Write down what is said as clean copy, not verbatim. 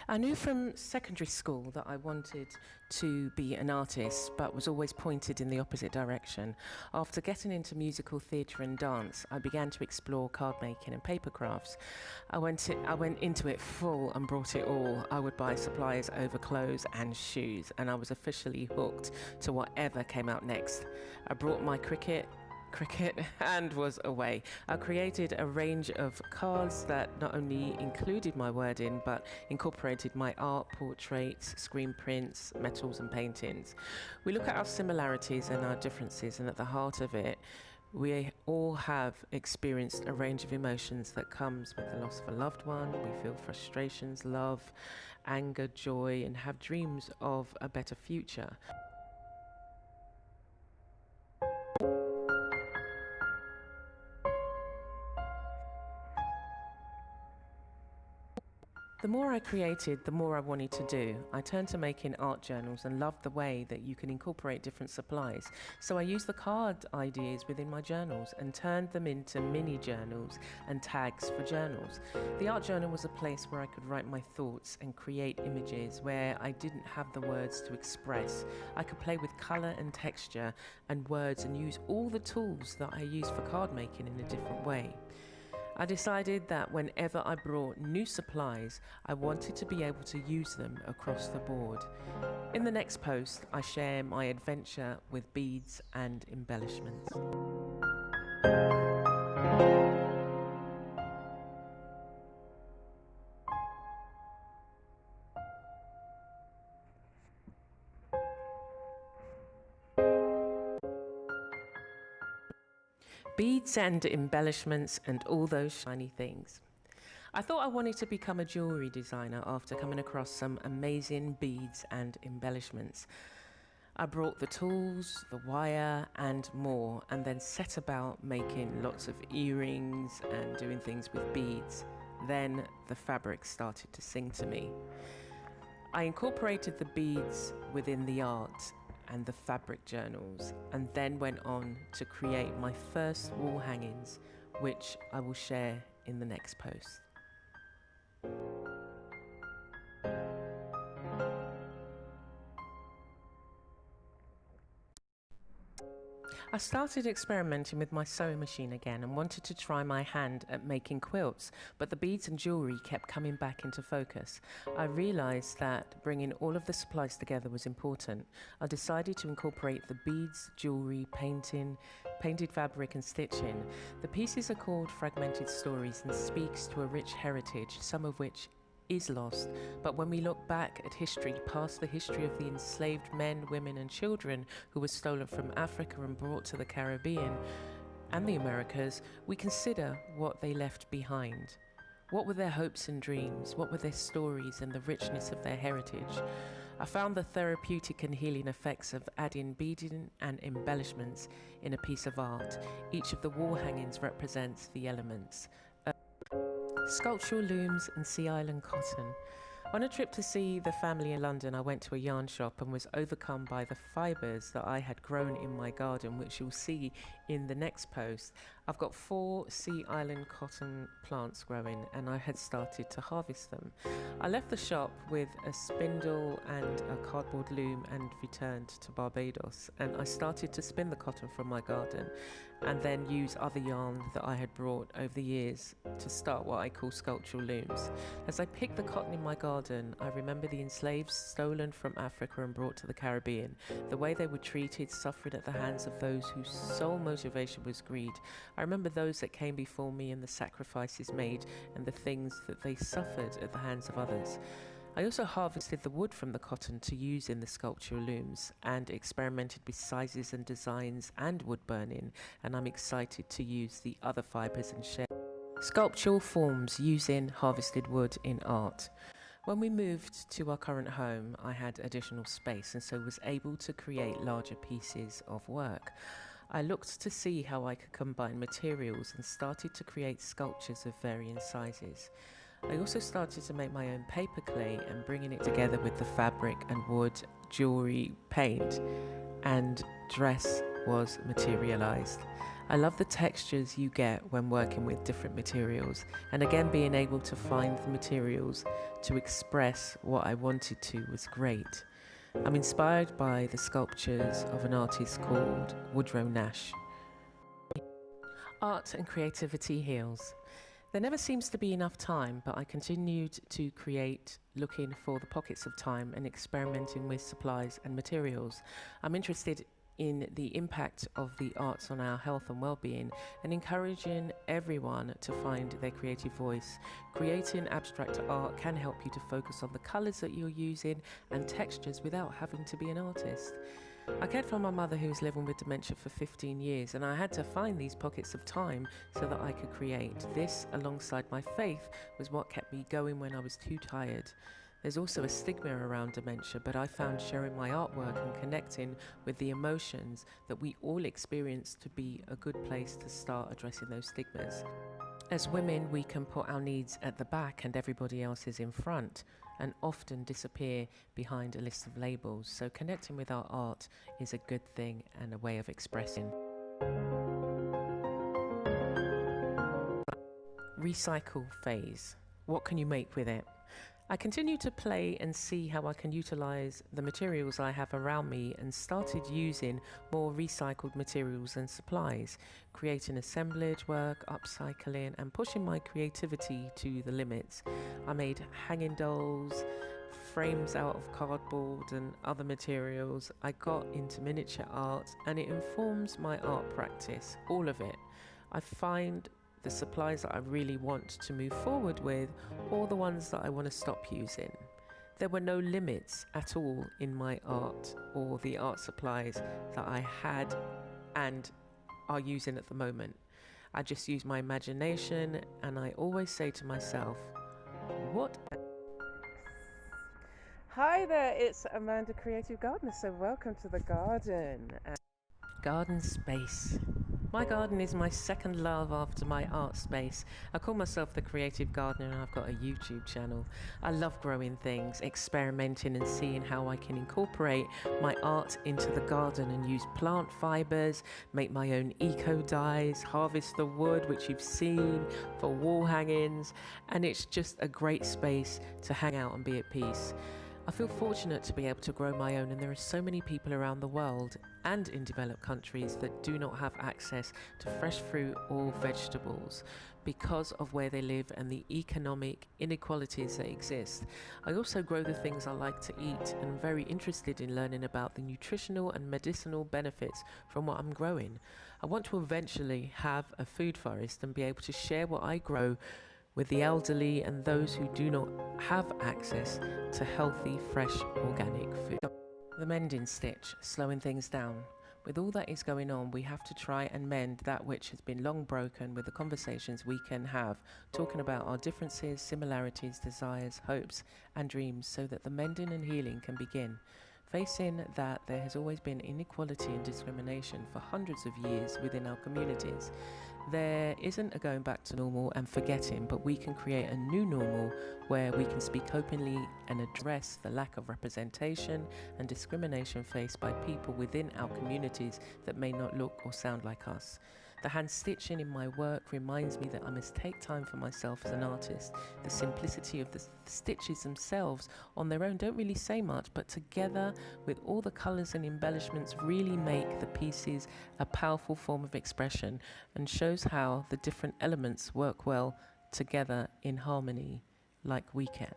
I knew from secondary school that I wanted to be an artist, but was always pointed in the opposite direction. After getting into musical theatre and dance, I began to explore card making and paper crafts. I went into it full and brought it all. I would buy supplies over clothes and shoes, and I was officially hooked to whatever came out next. I brought my cricket and was away. I created a range of cards that not only included my wording but incorporated my art, portraits, screen prints, metals and paintings. We look at our similarities and our differences, and at the heart of it, we all have experienced a range of emotions that comes with the loss of a loved one. We feel frustrations, love, anger, joy, and have dreams of a better future. The more I created, the more I wanted to do. I turned to making art journals and loved the way that you can incorporate different supplies. So I used the card ideas within my journals and turned them into mini journals and tags for journals. The art journal was a place where I could write my thoughts and create images where I didn't have the words to express. I could play with colour and texture and words and use all the tools that I use for card making in a different way. I decided that whenever I brought new supplies, I wanted to be able to use them across the board. In the next post, I share my adventure with beads and embellishments. Beads and embellishments and all those shiny things. I thought I wanted to become a jewellery designer after coming across some amazing beads and embellishments. I brought the tools, the wire and more, and then set about making lots of earrings and doing things with beads. Then the fabric started to sing to me. I incorporated the beads within the art and the fabric journals, and then went on to create my first wall hangings, which I will share in the next post. I started experimenting with my sewing machine again and wanted to try my hand at making quilts, but the beads and jewellery kept coming back into focus. I realised that bringing all of the supplies together was important. I decided to incorporate the beads, jewellery, painted fabric and stitching. The pieces are called Fragmented Stories and speaks to a rich heritage, some of which is lost, but when we look back at history, past the history of the enslaved men, women and children who were stolen from Africa and brought to the Caribbean and the Americas, we consider what they left behind. What were their hopes and dreams? What were their stories and the richness of their heritage? I found the therapeutic and healing effects of adding beading and embellishments in a piece of art. Each of the wall hangings represents the elements. Sculptural looms and Sea Island cotton. On a trip to see the family in London, I went to a yarn shop and was overcome by the fibres that I had grown in my garden, which you'll see in the next post. I've got 4 Sea Island cotton plants growing and I had started to harvest them. I left the shop with a spindle and a cardboard loom and returned to Barbados, and I started to spin the cotton from my garden and then use other yarn that I had brought over the years to start what I call sculptural looms. As I picked the cotton in my garden, I remember the enslaved stolen from Africa and brought to the Caribbean, the way they were treated, suffering at the hands of those whose sole motivation was greed. I remember those that came before me and the sacrifices made and the things that they suffered at the hands of others. I also harvested the wood from the cotton to use in the sculptural looms and experimented with sizes and designs and wood burning, and I'm excited to use the other fibres and share sculptural forms using harvested wood in art. When we moved to our current home, I had additional space and so was able to create larger pieces of work. I looked to see how I could combine materials and started to create sculptures of varying sizes. I also started to make my own paper clay and bringing it together with the fabric and wood, jewellery, paint, and dress was materialised. I love the textures you get when working with different materials, and again being able to find the materials to express what I wanted to was great. I'm inspired by the sculptures of an artist called Woodrow Nash. Art and creativity heals. There never seems to be enough time, but I continued to create, looking for the pockets of time and experimenting with supplies and materials. I'm interested in the impact of the arts on our health and well-being, and encouraging everyone to find their creative voice. Creating abstract art can help you to focus on the colours that you're using and textures without having to be an artist. I cared for my mother, who was living with dementia for 15 years, and I had to find these pockets of time so that I could create. This, alongside my faith, was what kept me going when I was too tired. There's also a stigma around dementia, but I found sharing my artwork and connecting with the emotions that we all experience to be a good place to start addressing those stigmas. As women, we can put our needs at the back and everybody else is in front, and often disappear behind a list of labels. So connecting with our art is a good thing and a way of expressing. Recycle phase. What can you make with it? I continue to play and see how I can utilize the materials I have around me, and started using more recycled materials and supplies, creating assemblage work, upcycling, and pushing my creativity to the limits. I made hanging dolls, frames out of cardboard and other materials. I got into miniature art, and it informs my art practice, all of it. I find the supplies that I really want to move forward with, or the ones that I want to stop using. There were no limits at all in my art or the art supplies that I had and are using at the moment. I just use my imagination, and I always say to myself, what? Hi there, it's Amanda, Creative Gardener, so welcome to the garden. Garden space. My garden is my second love after my art space. I call myself the Creative Gardener, and I've got a YouTube channel. I love growing things, experimenting and seeing how I can incorporate my art into the garden and use plant fibres, make my own eco dyes, harvest the wood, which you've seen, for wall hangings, and it's just a great space to hang out and be at peace. I feel fortunate to be able to grow my own, and there are so many people around the world and in developed countries that do not have access to fresh fruit or vegetables because of where they live and the economic inequalities that exist. I also grow the things I like to eat, and I'm very interested in learning about the nutritional and medicinal benefits from what I'm growing. I want to eventually have a food forest and be able to share what I grow with the elderly and those who do not have access to healthy, fresh, organic food. The mending stitch, slowing things down. With all that is going on, we have to try and mend that which has been long broken with the conversations we can have, talking about our differences, similarities, desires, hopes, and dreams, so that the mending and healing can begin. Facing that there has always been inequality and discrimination for hundreds of years within our communities. There isn't a going back to normal and forgetting, but we can create a new normal where we can speak openly and address the lack of representation and discrimination faced by people within our communities that may not look or sound like us. The hand stitching in my work reminds me that I must take time for myself as an artist. The simplicity of the stitches themselves on their own don't really say much, but together with all the colours and embellishments really make the pieces a powerful form of expression, and shows how the different elements work well together in harmony like we can.